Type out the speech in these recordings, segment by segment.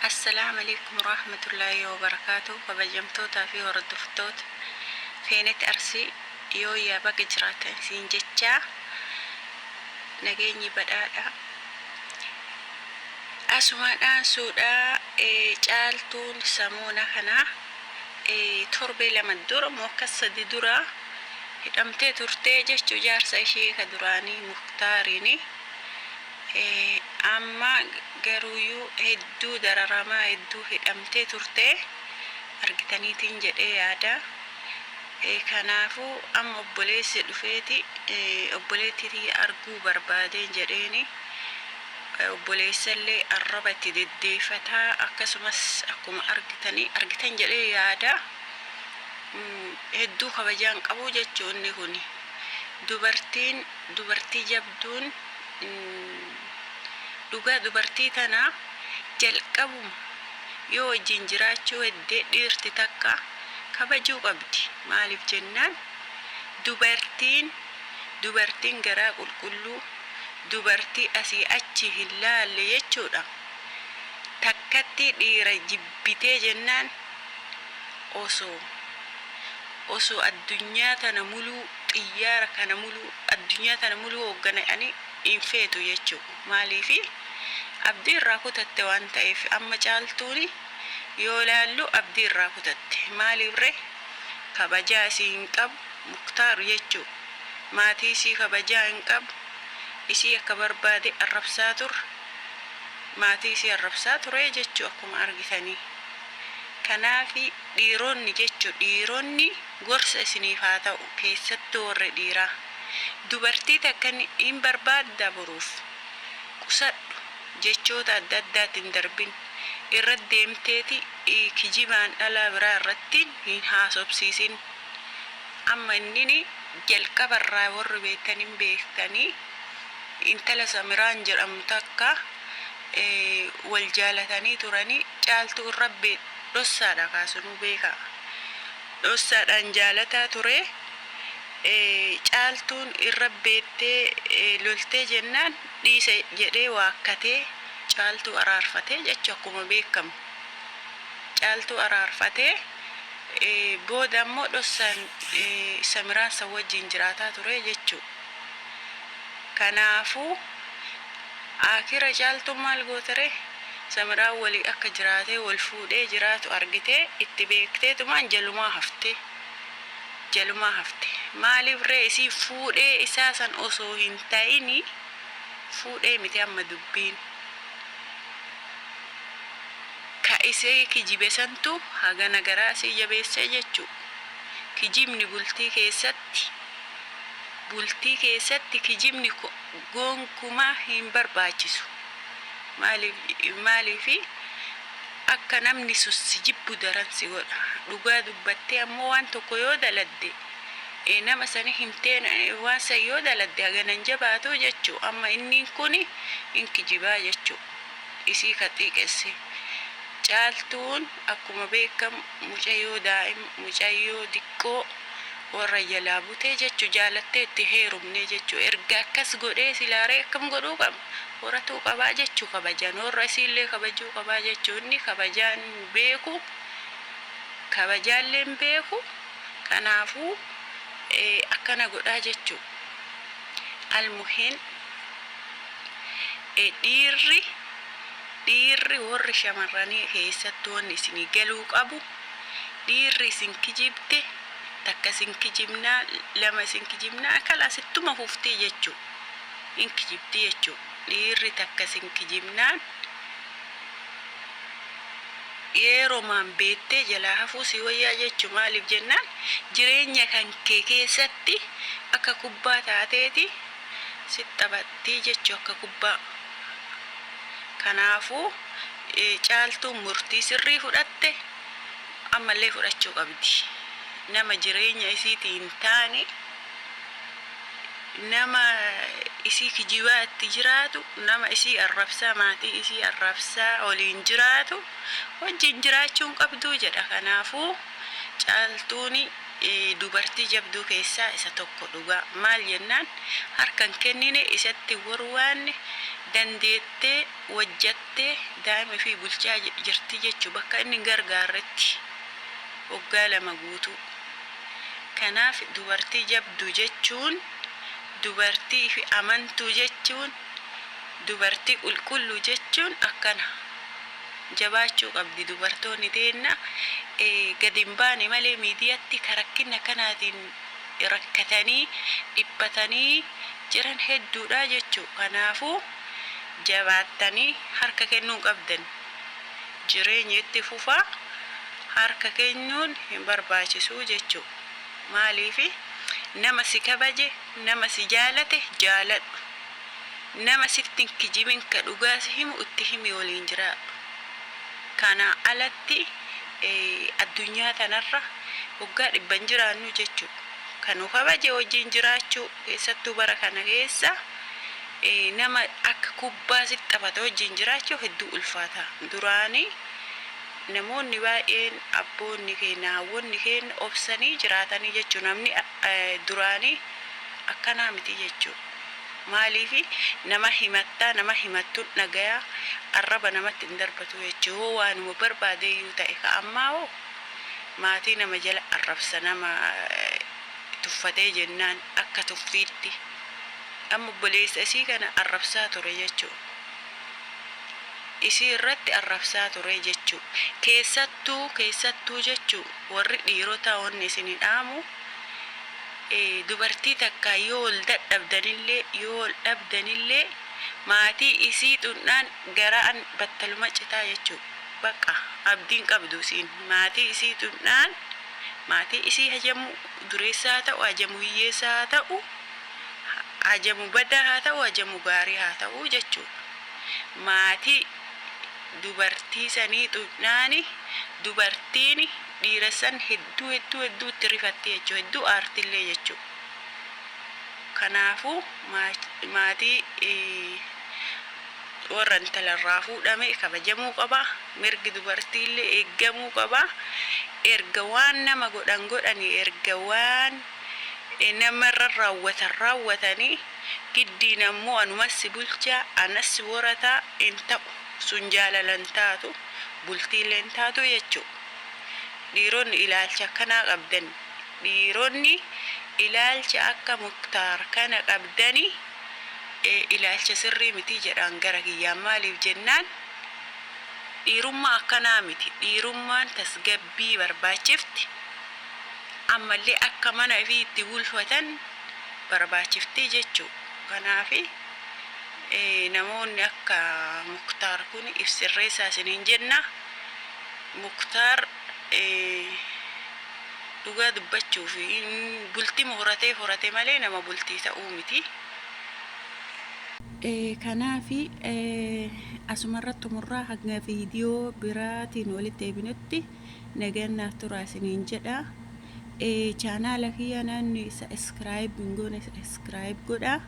السلام عليكم ورحمة الله وبركاته. kabajamtoota fi hordoftoota feenet arsii yoo yaaba jiraatan siin jechaa nageenyi badhaadha. Asumaadhaan suudhaa caaltuun samuuna kanaa torbee lama dura mokkas sadi dura hidhamtee turtee jechuu jaarsa ishee ka duraanii Muktaariini. Amma garuuyyuu hedduu dararamaa hedduu hidhamtee turtee argitaniitiin jedhee yaada. Kanaafuu amma obboleessi dhufeeti obboleettii arguu barbaadeen jedheeni obboleessallee arraba itti deddeeffataa akkasumas akkuma argitan jedhee yaada. Hedduu kabajaan qabu jechuun kuni dubartii jabduun dhugaa dubartii tana jalqabuma yoo wajjin jiraachuu heddee dhiirti takka kabajuu qabdi. Maaliif jennaan dubartiin garaa qulqulluu dubartii asii achi hin laalle jechuudha. Takkatti dhiira jibbitee jennaan osoo addunyaa tana muluu xiyyaara kana muluu addunyaa tana muluu hooggananii hin feetu jechuudha. Maaliifi abdii irraa kutatte waan ta'eef amma caaltuuni yoo laallu abdii irraa kutatte. Maaliifree kabajaa isii hin qabu Muktaaru jechuudha. Maatii isii kabajaa hin qabu. Isii akka barbaade arrabsaa ture. Maatii isii arrabsaa ture jechuu akkuma argitanii. Kanaafi dhiironni gorsa isiniif haa ta'u keessattuu warri dhiiraa. Dubartii takka hin barbaadda boruuf qusadhu jechoota adda addaatiin darbin irra deemteeti kijibaan dhalaa biraa irratti hin haasofsiisin. Amma inni jalqabarraa warri beektanii intala Samiraan jedhamu takka wal jaalatanii turanii caaltuu irra dhossaadha kaasunuu beeka. Dhossaadhaan jaalataa ture. Caaltuun irra beettee loltee jennaan dhiise jedhee waakkatee caaltuu araarfatee jechu akkuma beekamu. Caaltuu araarfatee booda immoo dhossaan Samiraan san wajjin jiraataa ture jechuu. Kanaafuu akira caaltuun maal gootere Samiraan walii akka jiraatee wal fuudhee jiraatu argitee itti beekteetumaan jalumaa hafte. Maaliif reesii fuudhee isaa san osoo hin ta'ini fuudhee miti amma dubbiin. Ka isee kijibe santu haga nagaraa isii jabeessee jechuu. Kijibni bultii keessatti kijibni gonkumaa hin barbaachisu. Maaliifi akka namni sussi jibbu daran si godha. Dhugaa dubbattee ammoo waan tokko yoo daladde nama sani himteen waan san yoo daladde haganan jabaatu jechuu. Amma inni kuni hin kijibaa jechuu. Isii ka xiiqesse. Caaltuun akkuma beekamu mucayyoo diqqoo warra jalaa butee jechuu jaalattee itti heerumne jechuu. Erga akkas godhee silaaree akkam godhuu qaba. Horatuu qabaa jechuu kabajaan. Warra isiillee kabajuu qabaa jechuu. Inni kabajaan beeku. Kabajaallee beeku. Kanaafuu akkana godhaa jechuu. Almuhiin dhiirri warri shamarranii keessatti wanni isinii galuu qabu. Dhiirri isin kijibde takka isin kijibnaa lama isin kijibnaa kala sittuma fuftee jechuu. Hin kijibdi jechuu. Dhiirri takka isin kijibnaan yeroo maan beettee jalaa hafuu si wayyaa jechuu. Maaliif jennaan jireenya kan kee keessatti akka kubbaa taateeti si taphattii jechuu akka kubbaa. Kanaafuu caaltuun murtii sirrii fudhatte ammallee fudhachuu qabdi. Nama jireenya isiitii hin taane nama isii kijibaa itti jiraatu nama isii arrabsaa maatii isii arrabsaa waliin jiraatu wajjin jiraachuun qabduu jedha. Kanaafuu caaltuuni dubartii jabduu keessaa isa tokko dhugaa. Maal jennaan harkan kennine isatti warwaanne dandeettee wajjattee daa'ima fi bulchaa jirti jechuu bakka inni gargaarretti waggaa 2 guutuu. Kanaaf dubartii jabduu jechuun dubartii fi amantuu jechuun dubartii qulqulluu jechuun akkana jabaachuu qabdi dubartoonni teenna. Gadi hin baane malee miidiyaatti karakkina kanaatiin rakkatanii dhiphatanii jiran hedduudha jechuu. Kanaafuu jabaattanii harka kennuu qabdan. Jireenya itti fufaa harka kennuun hin barbaachisu jechuu. Maaliif nama si kabaje nama si jaalate jaaladhu. Nama sitti hin kijibin ka dhugaa si himu itti himi waliin jira. Kana alatti addunyaa tanarra waggaa 100 jiraannu jechuu. Kanu kabaje wajjin jiraachuu keessattuu bara kana keessa nama akka kubbaa sitti taphatu wajjin jiraachuu hedduu ulfaata. Duraanii namoonni baay'een abboonni keenya hawwonni keenya obsanii jiraatanii jechuu. Namni duraanii akkanaa miti jechuu. Maaliif nama himattaa nama himattuun nagayaa arraba namatti hin darbatu jechuu. Waanuma barbaadeeyyuu ta'e ka ammaa hoo maatii nama jala arrabsa nama tuffatee jennaan akka tuffiitti amma obboleessa isii kana arrabsaa ture jechuu. Isii irratti arrabsaa ture jechuu. Keessattuu jechuu warri dhiirota onni isin dhaamu dubartii takka yoo ol dadhabdanillee yoo ol dhabdanillee maatii isii xunnaan garaan battaluma citaa jechuu. Bakka abdiin qabdu isiin maatii isii xunnaan maatii isii hajamu dureessaa ta'u hajamu hiyyeessaa haa ta'u hajamu badaa haa ta'u hajamu gaarii haa ta'u jechuu. Maatii dubartii sanii xunnaani dubartiin dhiira san hedduu itti rifattee jechuu. Hedduu aartillee jechuu. Kanaafuu maatii warra intalarraa fuudhame kabajamuu qaba. Mirgi dubartiillee eeggamuu qaba. Erga waan nama godhanii erga waan namarra raawwatanii giddiin ammoo anumas bulchaa anas warataa hin ta'u. Sun jaalalan taatu bultiileen taatu jechuu. Dhiironni ilaalcha akkanaa qabdan. Dhiironni ilaalcha akka Muktaar kana qabdani ilaalcha sirrii miti jedhaan gara kiyyaan. Maaliif jennaan dhiirummaa akkanaa miti. Dhiirummaan tasgabbii barbaachifti. Ammallee akka mana ofii itti bulfatan barbaachifti jechuu. Kanaafi namoonni akka Muktaar kun ibsirreessaa isiniin jenna. Muktaar dhugaa dubbachuuf bultii horate malee nama bultii ta'uu miti. Kanaafi asumarratti murraa hanga viidiyoo biraatiin walitti deebinutti nagannaaf turaa isiniin jedha. Chaanaala kiyya naanni subscribe godhaa,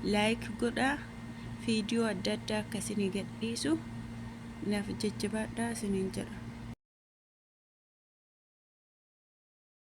like godhaa. Viidiyoo adda addaa akka isinii gadhiisu naaf jajjabaadhaa isiniin jedha.